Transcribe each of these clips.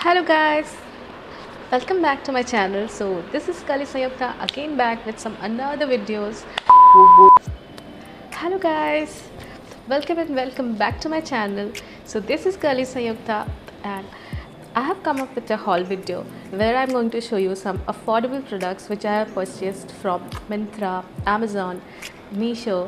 Hello guys, welcome back to my channel. So this is Kali Sayukta again back with some another videos. Hello guys, welcome back to my channel. So this is Kali Sayukta and I have come up with a haul video where I'm going to show you some affordable products which I have purchased from Myntra, Amazon, Meesho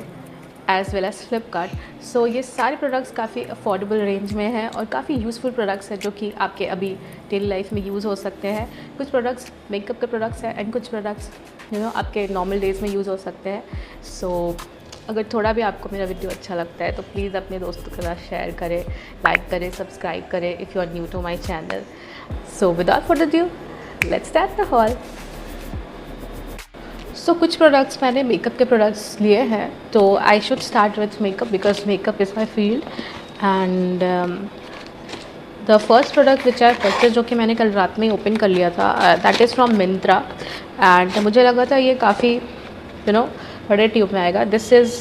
as well as Flipkart. So ये सारे products काफ़ी affordable range में हैं और काफ़ी useful products हैं जो कि आपके अभी डेली लाइफ में यूज़ हो सकते हैं. कुछ प्रोडक्ट्स मेकअप के प्रोडक्ट्स हैं एंड कुछ प्रोडक्ट्स आपके नॉर्मल डेज़ में यूज़ हो सकते हैं. सो अगर थोड़ा भी आपको मेरा वीडियो अच्छा लगता है तो प्लीज़ अपने दोस्तों के साथ शेयर करें, लाइक करें, सब्सक्राइब करें if you are new to my channel. So without further due let's start the haul. So कुछ प्रोडक्ट्स मैंने मेकअप के प्रोडक्ट्स लिए हैं, तो I should start with makeup because makeup is my field. And the first product which I purchase जो कि मैंने कल रात में ही ओपन कर लिया था, that is from Myntra. And मुझे लगा था ये काफ़ी बड़े ट्यूब में आएगा. दिस इज़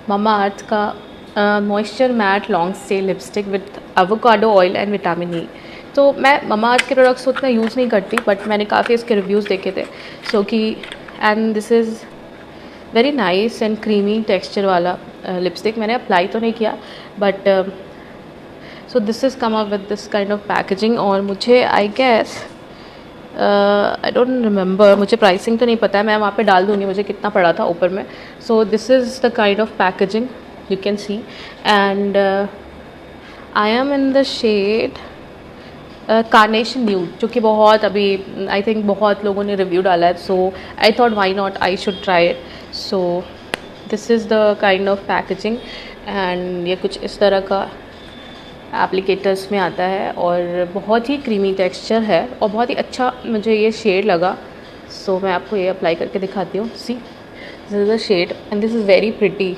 ममा अर्थ का moisture mat long stay lipstick with avocado oil and vitamin E. तो मैं ममा अर्थ के प्रोडक्ट्स उतना यूज़ नहीं करती, बट मैंने काफ़ी इसके रिव्यूज़ देखे थे. सो कि and this is very nice and creamy texture वाला लिपस्टिक. मैंने अप्लाई तो नहीं किया but so this is come up with this kind of packaging. और मुझे I guess I don't remember, मुझे प्राइसिंग तो नहीं पता है, मैं वहाँ पे डाल दूँगी मुझे कितना पड़ा था ऊपर में. So this is the kind of packaging you can see. And I am in the shade carnation nude, जो कि बहुत अभी आई थिंक बहुत लोगों ने रिव्यू डाला है. So I thought why not, I should try it. So this is the kind of packaging. And ये कुछ इस तरह का एप्लीकेटर्स में आता है और बहुत ही क्रीमी टेक्सचर है और बहुत ही अच्छा मुझे ये शेड लगा. सो मैं आपको ये अप्लाई करके दिखाती हूँ. See this is the shade and this is very pretty.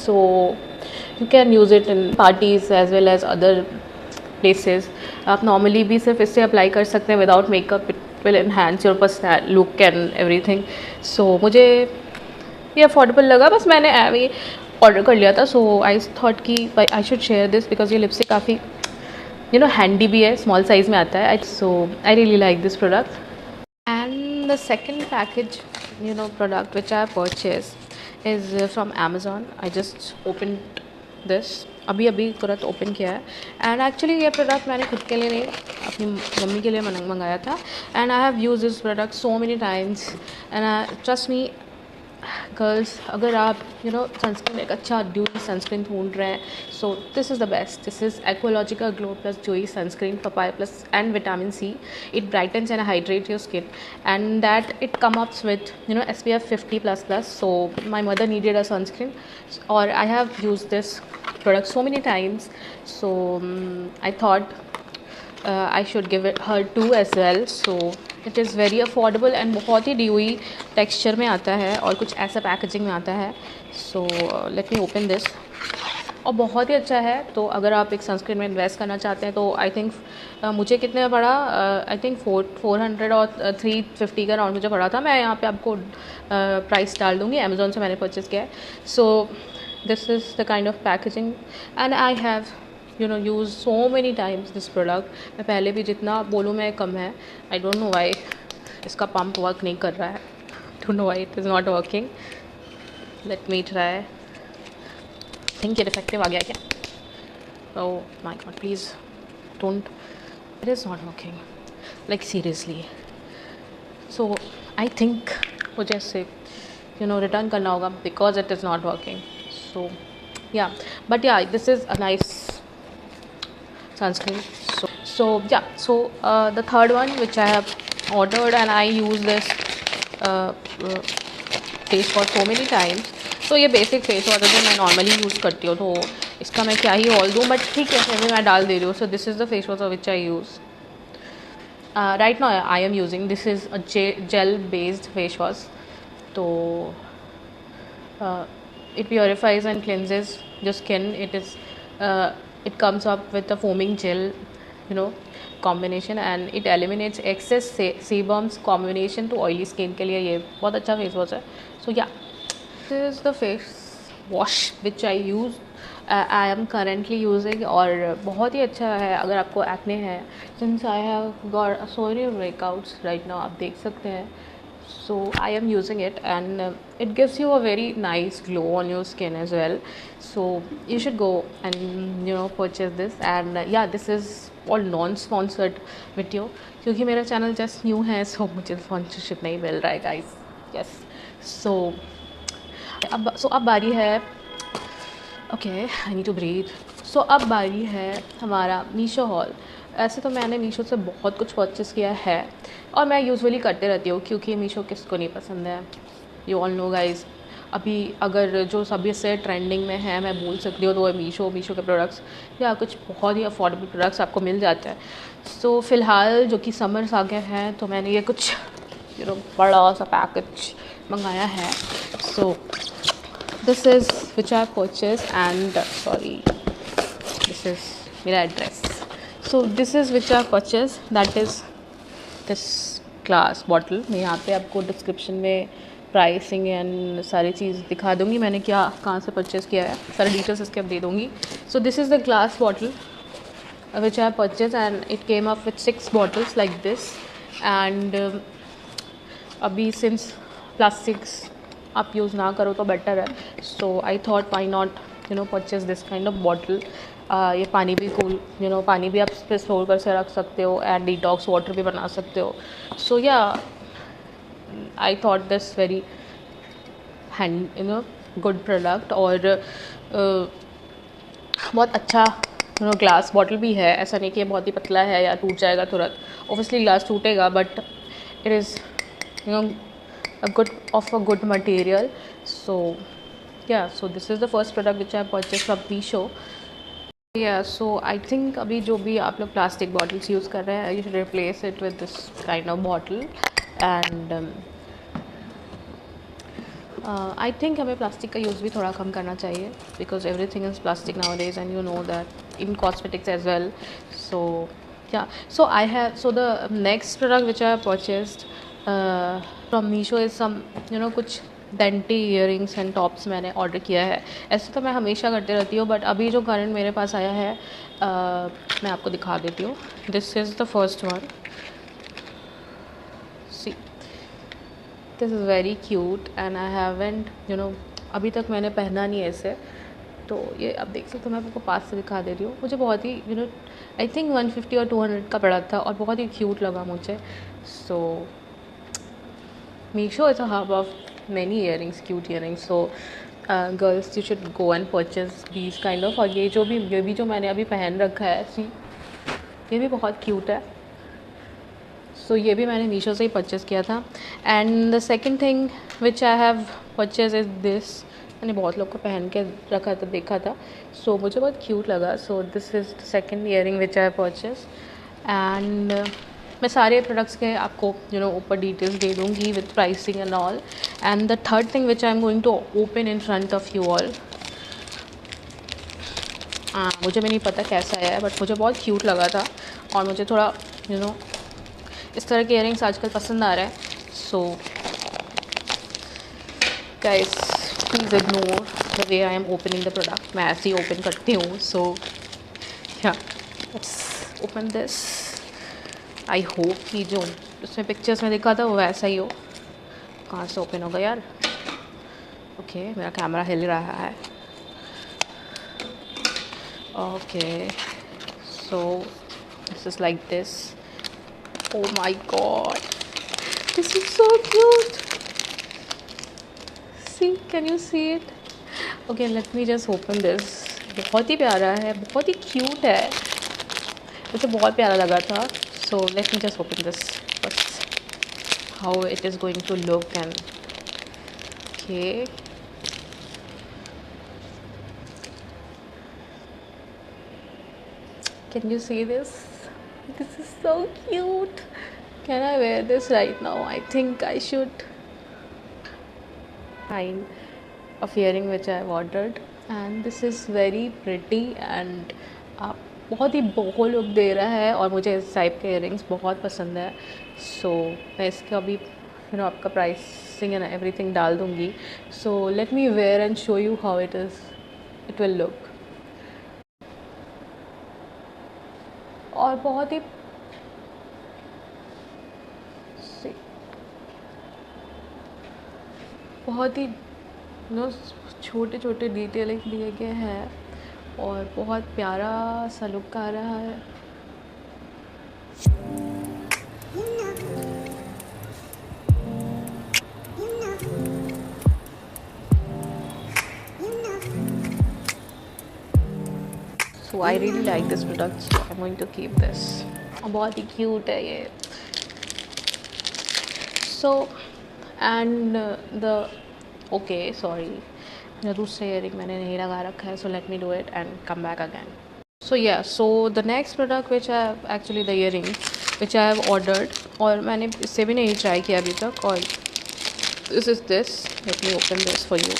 So you can use it in parties as well as other places. आप नॉर्मली भी सिर्फ इससे अप्लाई कर सकते हैं without makeup. It will enhance your personal look and everything. So मुझे ये affordable लगा, बस मैंने अभी ऑर्डर कर लिया था. सो आई थॉट कि I should share this because ये लिपस्टिक काफ़ी हैंडी भी है, स्मॉल साइज़ में आता है. So I really like this product. And the second package product which I purchase is from Amazon. I just open this, अभी तुरंत ओपन किया है. एंड एक्चुअली ये प्रोडक्ट मैंने खुद के लिए नहीं, अपनी मम्मी के लिए मंगाया था. And I have use this product so many times. And trust me girls, अगर आप सनस्क्रीन एक अच्छा ड्यूई सनस्क्रीन ढूंढ रहे हैं, so this is the best. This is Aqualogica glow plus dewy sunscreen papaya plus and vitamin C. It brightens and hydrate your skin and that it come ups with SPF 50++. So my mother needed a sunscreen और I have use this product so many times. So I thought I should give it her too as well. So it is very affordable and बहुत ही dewy texture में आता है और कुछ ऐसा packaging में आता है. So let me open this. और बहुत ही अच्छा है. तो अगर आप एक सनस्क्रीन में इन्वेस्ट करना चाहते हैं तो आई थिंक मुझे कितने में पड़ा, आई थिंक 400 और 350 का राउंड मुझे पड़ा था. मैं यहाँ पे आपको प्राइस डाल दूँगी, अमेज़ॉन से मैंने परचेज़ किया है. सो this is the kind of packaging and I have used so many times this product. मैं पहले भी जितना बोलूँ मैं कम है. I don't know why इसका पम्प वर्क नहीं कर रहा है. Don't know why it is not working. Let me try. think ये डिफेक्टिव आ गया क्या? Oh my god, please don't. It is not working, like seriously. So I think मुझे इसे रिटर्न करना होगा because it is not working. So yeah, but yeah, this is a nice sunscreen. So yeah, so the third one which I have ordered and I use this face wash so many times. तो ये basic face wash है जो मैं normally use करती हूँ, तो इसका मैं क्या ही ऑल दूँ, बट ठीक है फिर भी मैं डाल दे रही हूँ. सो this is the face wash which I use right now. I am using this is a gel based face wash. तो it purifies and cleanses your skin. It comes up with a foaming gel combination and it eliminates excess sebums combination to oily skin के लिए ये बहुत अच्छा face wash है. So yeah, this is the face wash which I use I am currently using, और बहुत ही अच्छा है अगर आपको एक्ने है. Since I have got so many breakouts right now, आप देख सकते हैं. So I am using it, and it gives you a very nice glow on your skin as well. So you should go and purchase this. And yeah, this is all non-sponsored video क्योंकि मेरा channel just new है, सो मुझे sponsorship नहीं मिल रहा है guys. Yes, सो अब बारी है. Okay, I need to breathe. So अब बारी है हमारा मीशो हॉल. ऐसे तो मैंने मीशो से बहुत कुछ परचेज़ किया है और मैं यूजुअली करते रहती हूँ क्योंकि मीशो किसको नहीं पसंद है. You all know guys. अभी अगर जो सभी से ट्रेंडिंग में है मैं बोल सकती हूँ तो वो मीशो के प्रोडक्ट्स या कुछ बहुत ही अफोर्डेबल प्रोडक्ट्स आपको मिल जाते हैं. सो फ़िलहाल जो कि समर्स आ गए हैं तो मैंने ये कुछ बड़ा सा पैकेज मंगाया है. सो this is which I purchase and sorry, this is मेरा address. So this is which I purchased, that is this glass bottle. मैं यहाँ पे आपको डिस्क्रिप्शन में प्राइसिंग एंड सारी चीज़ दिखा दूँगी, मैंने क्या कहाँ से परचेज़ किया है, सारे डिटेल्स इसके अब दे दूँगी. सो this is the glass bottle which I purchased and it came up with 6 bottles like this. And अभी सिंस प्लास्टिक्स आप यूज़ ना करो तो बेटर है. So I thought why not purchase this kind of bottle. ये पानी भी cool पानी भी आप इस पर स्टोर कर से रख सकते हो एंड डिटॉक्स वाटर भी बना सकते हो. सो या I thought this very good product. और बहुत अच्छा ग्लास बॉटल भी है. ऐसा नहीं कि ये बहुत ही पतला है या टूट जाएगा तुरंत. ऑब्वियसली ग्लास टूटेगा but it is of a good material. So yeah, so this is the first product which I purchased from Meesho. Yeah, so I think अभी जो भी आप लोग प्लास्टिक बॉटल्स यूज़ कर रहे हैं, you should replace it with this kind of bottle. And I think हमें plastic का यूज़ भी थोड़ा कम करना चाहिए because everything is plastic nowadays and you know that in cosmetics as well. So yeah, so the next product which I purchased from Meesho is some कुछ dainty earrings and tops मैंने order किया है. ऐसे तो मैं हमेशा करती रहती हूँ बट अभी जो करंट मेरे पास आया है मैं आपको दिखा देती हूँ. This is the first one. See, this is very cute and I haven't अभी तक मैंने पहना नहीं है इसे. तो ये आप देख सकते हो, मैं आपको पास से दिखा दे रही हूँ. मुझे बहुत ही आई थिंक 150 और 200 का पड़ा था और बहुत ही क्यूट लगा मुझे. सो Meesho is a hub of many earrings, cute earrings. So girls, you should go and purchase these kind of. और ये भी जो मैंने अभी पहन रखा है, सी, ये भी बहुत क्यूट है. सो ये भी मैंने मीशो से ही परचेज़ किया था. And the second thing which I have purchase is this. मैंने बहुत लोग को पहन के रखा था, देखा था. सो मुझे बहुत क्यूट लगा. So this is the second earring which I purchase. And मैं सारे प्रोडक्ट्स के आपको ऊपर डिटेल्स दे दूँगी with pricing and all. And the third thing which I am going to open in front of you all. मुझे भी नहीं पता कैसा है बट मुझे बहुत क्यूट लगा था और मुझे थोड़ा इस तरह के इयरिंग्स आजकल पसंद आ रहा है. So guys, please ignore the way I am opening the product. मैं ऐसे ही ओपन करती हूँ. सो या, let's open this. I hope कि जो उसमें पिक्चर्स में दिखा था वो वैसा ही हो. कहाँ से ओपन होगा यार? ओके, मेरा कैमरा हिल रहा है. Okay, so this is like this. Oh my God, this is so cute. See, can you see it? Okay, let me just open this. बहुत ही प्यारा है, बहुत ही क्यूट है, मुझे बहुत प्यारा लगा था. So let me just open this first, how it is going to look. And okay, can you see this? This is so cute. Can I wear this right now? I think I should. Kind of earring which I have ordered, and this is very pretty and बहुत ही boho look दे रहा है और मुझे इस type के earrings बहुत पसंद है. सो मैं इसका अभी आपका प्राइसिंग एंड एवरीथिंग डाल दूँगी. So let me wear and show you how it will look. और बहुत ही बहुत ही नो छोटे छोटे डिटेलिंग दिए गए हैं और बहुत प्यारा सा लुक आ रहा है। So I really like this product, so I am going to keep this. बहुत ही क्यूट है ये। So and the okay sorry, मेरा दूसरा ईयरिंग मैंने नहीं लगा रखा है, so let me do it and come back again. So yeah, so the next product which I have actually the earrings which I have ordered और मैंने इससे भी नहीं ट्राई किया अभी तक, और this is this, let me open this for you।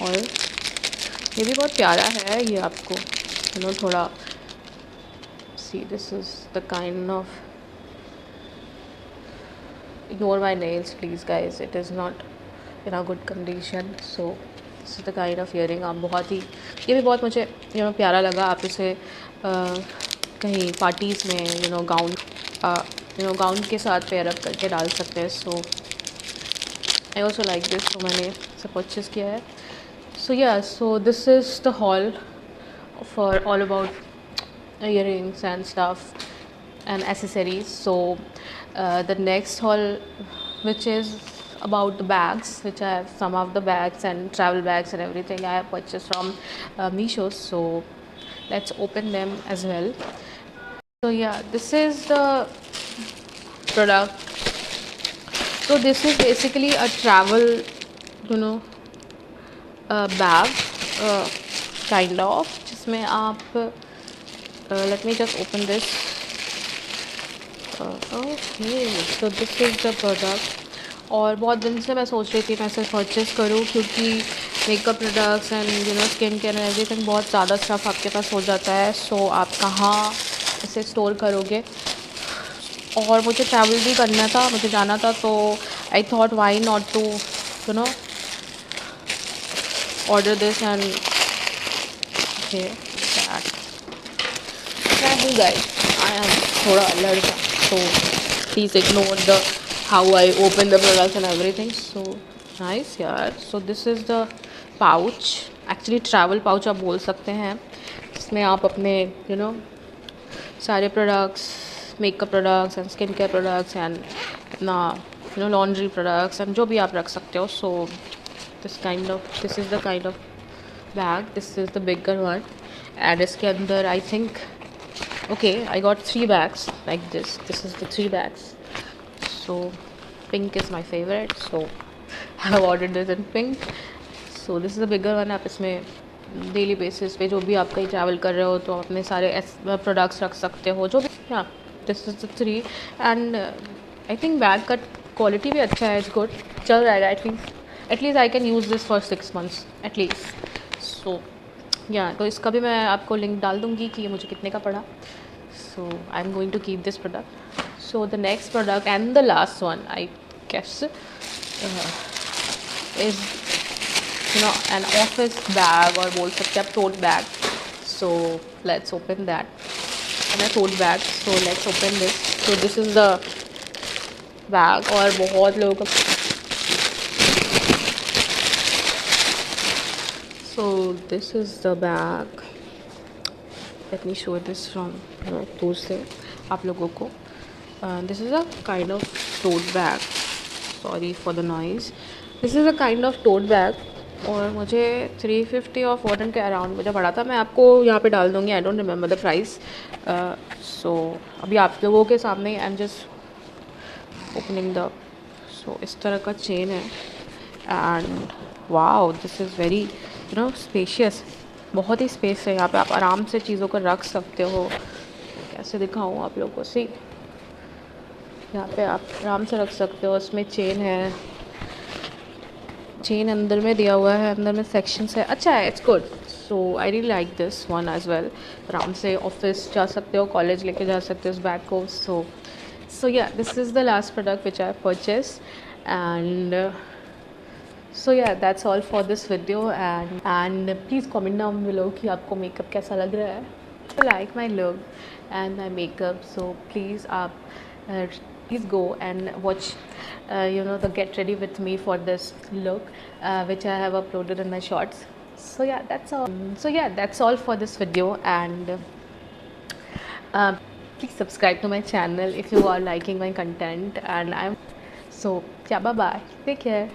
और ये भी बहुत प्यारा है, ये आपको you know थोड़ा see this is the kind of, ignore my nails please guys, it is not in a good condition, so this is the kind of earring. आप बहुत ही, ये भी बहुत मुझे प्यारा लगा। आप इसे कहीं पार्टीज़ में गाउन के साथ पेयर अप करके डाल सकते हैं। सो आई ऑल्सो लाइक दिस, तो मैंने इसे परचेज़ किया है। सो या सो this is the hall for all about earrings and stuff and accessories. So the next haul which is about the bags, which I have some of the bags and travel bags and everything I have purchased from Meesho, so let's open them as well. So yeah, this is the product. So this is basically a travel bag kind of, जिसमें आप let me just open this. Okay so this is the product. और बहुत दिन से मैं सोच रही थी मैं इसे परचेज़ करूँ, क्योंकि makeup products and skin care and everything बहुत ज़्यादा स्टफ़ आपके पास हो जाता है। सो आप कहाँ इसे स्टोर करोगे, और मुझे ट्रैवल भी करना था, मुझे जाना था, तो I thought why not to order this and मैं हूँ गाइस, आई एम थोड़ा लड़का, so please ignore the how I open the products and everything. So nice यार। so this is the pouch, actually travel pouch आप बोल सकते हैं, इसमें आप अपने सारे products, makeup products and skin care products and अपना लॉन्ड्री प्रोडक्ट्स एंड जो भी आप रख सकते हो। so this is the kind of bag, this is the bigger one, and इसके अंदर I think okay I got 3 bags like this is the 3 bags। so pink is my favorite, so I have ordered this in pink। so this is the bigger one। आप इसमें daily basis पे जो भी आप कहीं travel कर रहे हो तो अपने सारे प्रोडक्ट्स रख सकते हो, जो भी। हाँ, this is the 3 and I think bag का क्वालिटी भी अच्छा है, इट्स गुड, चल जाएगा at least I can use this for 6 months at least. So या तो इसका भी मैं आपको लिंक डाल दूँगी कि ये मुझे कितने का पड़ा। so I'm going to keep this product। so the next product and the last one I guess is an office bag, और बोल सकते हैं आप tote bag। so let's open that, and a tote bag, so let's open this। so this is the bag, और बहुत लोगों का so this is the bag, let me show this from दूर से आप लोगों को। This is a kind of tote bag, sorry for the noise, this is a kind of tote bag, और मुझे 350 और 400 के अराउंड मुझे पड़ा था। मैं आपको यहाँ पे डाल दूँगी, I don't remember the price. So अभी आप लोगों के सामने I am just opening the, so इस तरह का चेन है, and wow this is very spacious, बहुत ही स्पेस है यहाँ पे, आप आराम से चीज़ों को रख सकते हो। कैसे दिखाऊँ आप लोगों को, सी यहाँ पे आप आराम से रख सकते हो। इसमें चेन है, चेन अंदर में दिया हुआ है, अंदर में सेक्शंस है, अच्छा है, it's good. So I really like this one as well. आराम से ऑफिस जा सकते हो, कॉलेज लेके जा सकते हो इस बैग को। सो या this is the last product which I purchase, and so yeah that's all for this video, and please comment down below कि आपको मेकअप कैसा लग रहा है। like my look and my makeup, so please uh, please go and watch the get ready with me for this look, which I have uploaded in my shorts. So yeah, that's all. That's all for this video, and uh, please subscribe to my channel if you are liking my content. And I'm so yeah, bye bye, take care.